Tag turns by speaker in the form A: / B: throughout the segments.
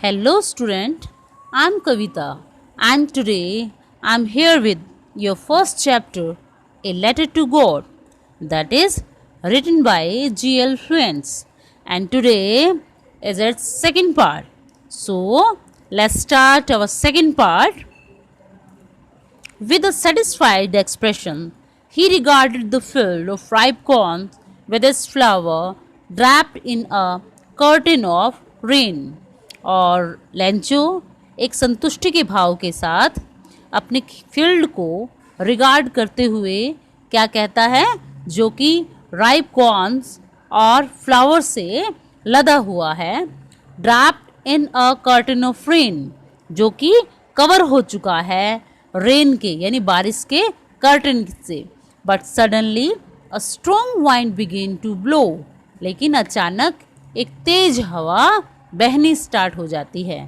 A: Hello student, I'm Kavita and today I'm here with your first chapter, A Letter to God, that is written by G.L. Friends, and today is its second part. So let's start our second part. With a satisfied expression, he regarded the field of ripe corn with its flower wrapped in a curtain of rain. और Lencho एक संतुष्टि के भाव के साथ अपने field को regard करते हुए क्या कहता है, जो कि राइप कॉर्न्स और फ्लावर से लदा हुआ है, draped in a curtain of rain, जो कि कवर हो चुका है रेन के यानी बारिश के कर्टन से. But suddenly a strong wind begin to blow, लेकिन अचानक एक तेज हवा बहनी स्टार्ट हो जाती है.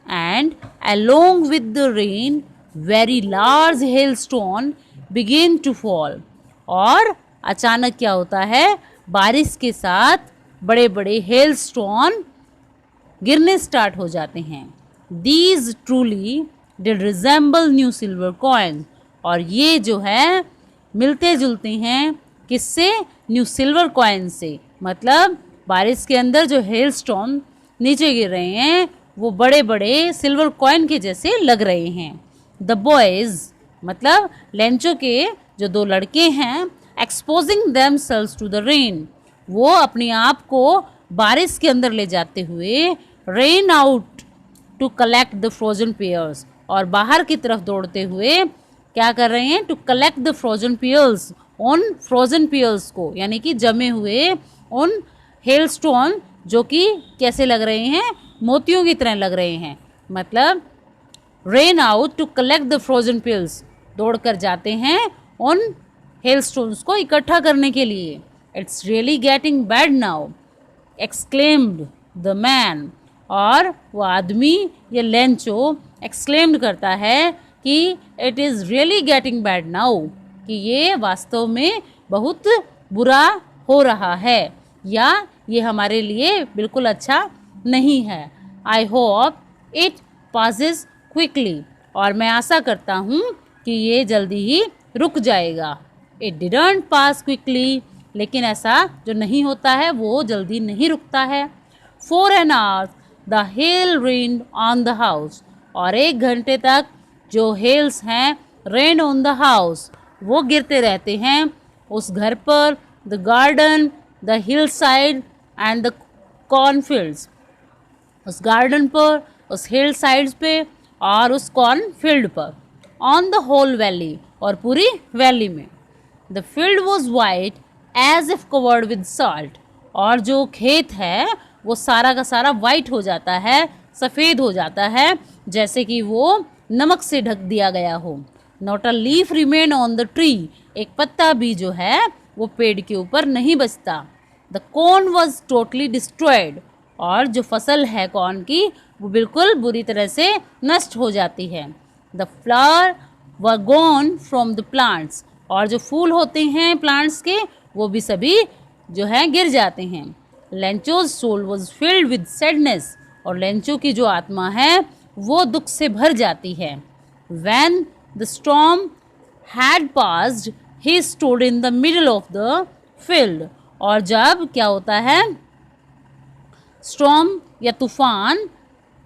A: And along with the rain very large hailstone begin to fall, और अचानक क्या होता है, बारिश के साथ बड़े बड़े हेलस्टोन गिरने स्टार्ट हो जाते हैं. These truly did resemble new silver coin, और ये जो है मिलते जुलते हैं किससे, न्यू सिल्वर कॉइन से. मतलब बारिश के अंदर जो हेलस्टोन नीचे गिर रहे हैं वो बड़े बड़े सिल्वर कॉइन के जैसे लग रहे हैं. द बॉयज मतलब लेंचो के जो दो लड़के हैं, exposing themselves to the rain, वो अपने आप को बारिश के अंदर ले जाते हुए ran out to collect the frozen pearls, और बाहर की तरफ दौड़ते हुए क्या कर रहे हैं, to collect the frozen pearls, उन फ्रोजन पेयर्स को यानी कि जमे हुए उन हेलस्टोन जो कि कैसे लग रहे हैं, मोतियों की तरह लग रहे हैं. मतलब ran out to collect the frozen pearls, दौड़ कर जाते हैं उन हेलस्टोन्स को इकट्ठा करने के लिए. It's really getting bad now exclaimed the man, और वो आदमी या लेंचो एक्सक्लेम्ड करता है कि it is really getting bad now, कि ये वास्तव में बहुत बुरा हो रहा है या ये हमारे लिए बिल्कुल अच्छा नहीं है. I hope it passes quickly, और मैं आशा करता हूँ कि ये जल्दी ही रुक जाएगा. इट डिडंट पास क्विकली, लेकिन ऐसा जो नहीं होता है वो जल्दी नहीं रुकता है. For an hour the hell rain on the house, और 1 घंटे तक जो हेल्स हैं रेन ऑन द हाउस, वो गिरते रहते हैं उस घर पर. The garden, the hill side and the cornfields, उस गार्डन पर, उस हिल साइड्स पे और उस कॉर्नफील्ड पर. ऑन द होल वैली, और पूरी वैली में. The field was white as if covered with salt, और जो खेत है वो सारा का सारा वाइट हो जाता है, सफ़ेद हो जाता है, जैसे कि वो नमक से ढक दिया गया हो. Not a leaf remain on the tree, एक पत्ता भी जो है वो पेड़ के ऊपर नहीं बचता. The corn was totally destroyed, और जो फसल है कॉर्न की वो बिल्कुल बुरी तरह से नष्ट हो जाती है. The flower were gone from the plants, और जो फूल होते हैं प्लांट्स के वो भी सभी जो है गिर जाते हैं. Lencho's soul was filled with sadness, और लेंचो की जो आत्मा है वो दुख से भर जाती है. When the storm had passed he stood in the middle of the field, और जब क्या होता है, स्टॉर्म या तूफान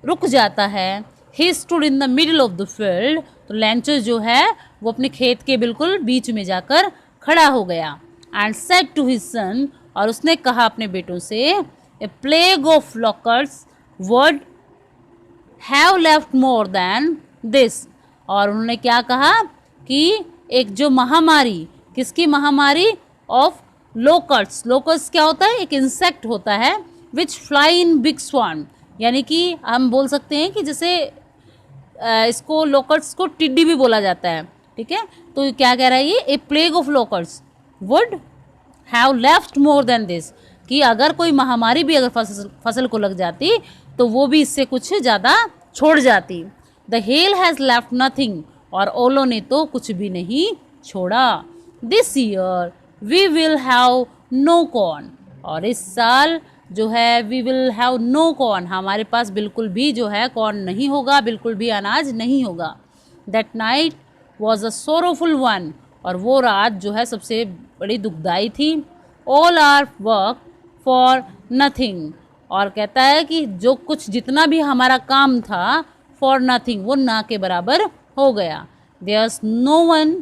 A: रुक जाता है, he stood in the middle of the field, तो लेंचो जो है वो अपने खेत के बिल्कुल बीच में जाकर खड़ा हो गया. And said to his son, और उसने कहा अपने बेटों से, a plague of locusts would have left more than this, और उन्होंने क्या कहा कि एक जो महामारी, किसकी महामारी, ऑफ लोकर्स. लोकर्स क्या होता है, एक इंसेक्ट होता है विच फ्लाई इन बिग स्वान, यानी कि हम बोल सकते हैं कि जैसे इसको लोकर्स को टिड्डी भी बोला जाता है. ठीक है, तो क्या कह रहा है ये, a plague of locusts would have left more than this, कि अगर कोई महामारी भी अगर फसल को लग जाती तो वो भी इससे कुछ ज़्यादा छोड़ जाती. The hail has left nothing, और ओलों ने तो कुछ भी नहीं छोड़ा. This year we will have no corn, और इस साल जो है we will have no corn, हमारे पास बिल्कुल भी जो है कॉर्न नहीं होगा, बिल्कुल भी अनाज नहीं होगा। That night was a sorrowful one, और वो रात जो है सबसे बड़ी दुखदाई थी। All our work for nothing, और कहता है कि जो कुछ जितना भी हमारा काम था फॉर नथिंग, वो ना के बराबर हो गया। There's no one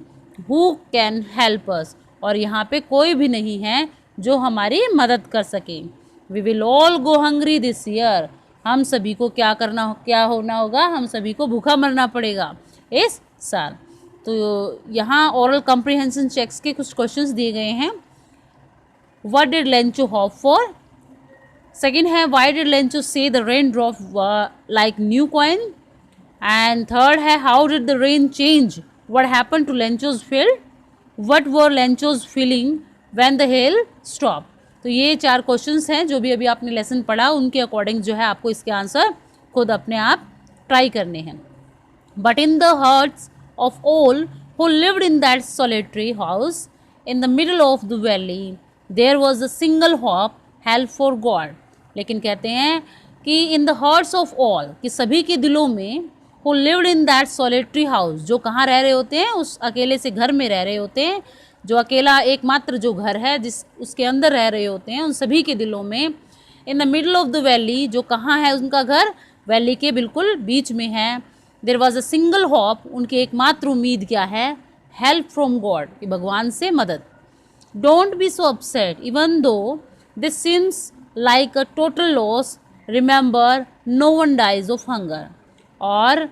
A: who can help us, और यहाँ पे कोई भी नहीं है जो हमारी मदद कर सके। We will all go hungry this year, हम सभी को क्या होना होगा, हम सभी को भूखा मरना पड़ेगा इस साल। तो यहाँ ओरल कॉम्प्रिहेंशन चेक्स के कुछ क्वेश्चंस दिए गए हैं। What did Lencho hope for, second है why did Lencho say the rain drop like new coin, and third है how did the rain change, what happen to Lencho's field, what were Lencho's feeling when the hail stop. तो ये 4 questions हैं जो भी अभी आपने lesson पढ़ा, उनके अकॉर्डिंग जो है आपको इसके आंसर खुद अपने आप ट्राई करने हैं। But in the hearts of all who lived in that solitary house in the middle of the valley there was a single hope, help for God। लेकिन कहते हैं कि in the hearts of all, कि सभी के दिलों में, who lived in that solitary house, जो कहाँ रह रहे होते हैं, उस अकेले से घर में रह रहे होते हैं, जो अकेला एकमात्र जो घर है जिस उसके अंदर रह रहे होते हैं, उन सभी के दिलों में in the middle of the valley, जो कहाँ है उनका घर, वैली के बिल्कुल बीच में है। There was a single hope, उनकी एकमात्र उम्मीद क्या है, हेल्प फ्रॉम गॉड, कि भगवान से मदद। Don't be so upset even though this seems like a total loss, remember no one dies of hunger. और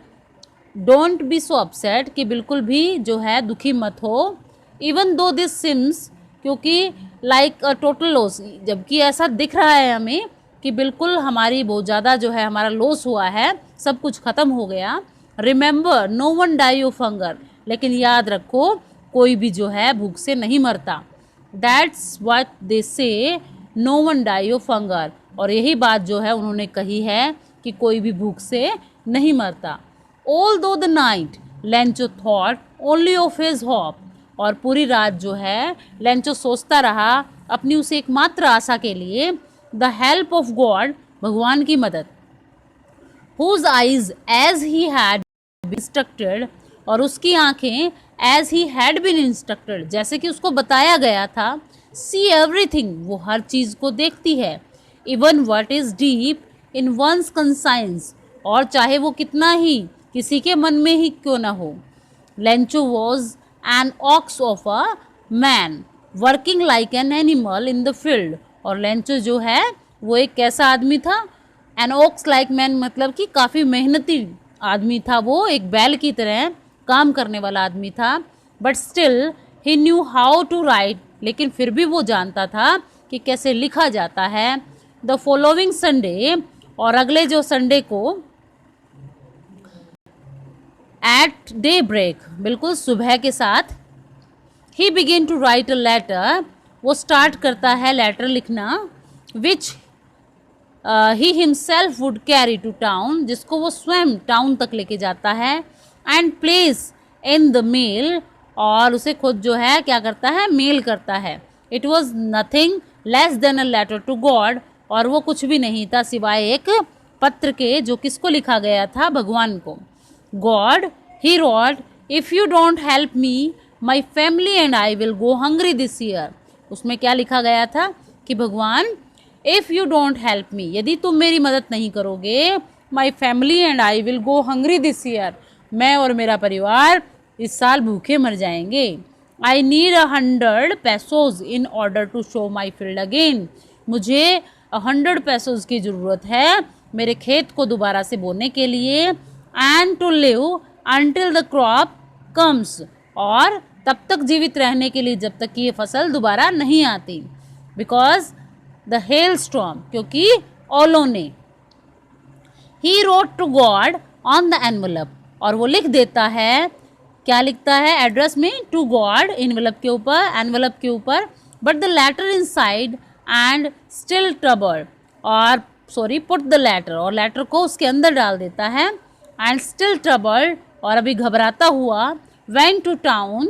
A: डोंट बी सो अपसेट, कि बिल्कुल भी जो है दुखी मत हो, इवन दो दिस सिम्स, क्योंकि लाइक अ टोटल लॉस, जबकि ऐसा दिख रहा है हमें कि बिल्कुल हमारी बहुत ज़्यादा जो है हमारा लॉस हुआ है, सब कुछ ख़त्म हो गया। Remember no one die of hunger, लेकिन याद रखो कोई भी जो है भूख से नहीं मरता। That's what they say, no one die of hunger, और यही बात जो है उन्होंने कही है कि कोई भी भूख से नहीं मरता। ऑल दो the night Lencho thought only of his hope, और पूरी रात जो है लेंचो सोचता रहा अपनी उस एकमात्र आशा के लिए, द हेल्प ऑफ गॉड, भगवान की मदद। whose eyes as he had been instructed, और उसकी आंखें as he had been instructed, जैसे कि उसको बताया गया था, see everything, वो हर चीज़ को देखती है, even what is deep in one's conscience, और चाहे वो कितना ही किसी के मन में ही क्यों ना हो। Lencho was an ox of a man working like an animal in the field, और लेंचो जो है वो एक कैसा आदमी था, एन ओक्स लाइक मैन, मतलब कि काफ़ी मेहनती आदमी था, वो एक बैल की तरह काम करने वाला आदमी था। But still he knew how to write, लेकिन फिर भी वो जानता था कि कैसे लिखा जाता है। द फॉलोइंग संडे, और अगले जो संडे को, एट डे ब्रेक, बिल्कुल सुबह के साथ, he begin to write a letter, वो स्टार्ट करता है लेटर लिखना, which he himself would carry to town, जिसको वो स्वयं टाउन तक लेके जाता है, and place in the mail, और उसे खुद जो है क्या करता है, मेल करता है। It was nothing less than a letter to God, और वो कुछ भी नहीं था सिवाय एक पत्र के, जो किसको लिखा गया था, भगवान को। God, he wrote, if you don't help me my family and I will go hungry this year. उसमें क्या लिखा गया था कि भगवान, if you don't help me, यदि तुम मेरी मदद नहीं करोगे, my family and I will go hungry this year, मैं और मेरा परिवार इस साल भूखे मर जाएंगे। I need 100 pesos in order to sow my field again, मुझे 100 pesos की ज़रूरत है मेरे खेत को दोबारा से बोने के लिए। And to live until the crop comes, और तब तक जीवित रहने के लिए जब तक कि ये फसल दोबारा नहीं आती। बिकॉज द हेल स्टॉर्म, क्योंकि ओलों ने। He wrote to God on the envelope, और वो लिख देता है, क्या लिखता है एड्रेस में, टू गॉड, एनवलप के ऊपर, एनवलप के ऊपर, but the letter inside and still trouble, और सॉरी पुट द लेटर, और लेटर को उसके अंदर डाल देता है, एंड स्टिल ट्रबल, और अभी घबराता हुआ, वेंट टू टाउन,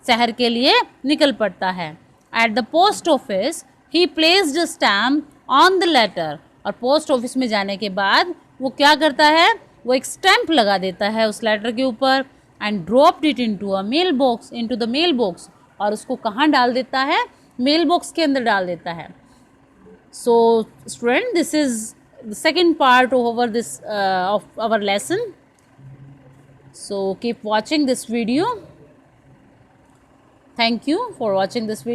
A: शहर के लिए निकल पड़ता है। At the post office he placed a stamp on the letter. और पोस्ट ऑफिस में जाने के बाद वो क्या करता है, वो एक स्टैंप लगा देता है उस लेटर के ऊपर, and dropped it into a mail box, into the mail box. और उसको कहाँ डाल देता है, मेल बॉक्स के अंदर डाल देता है। So student, this is the second part over this of our lesson. So keep watching this video. Thank you for watching this video.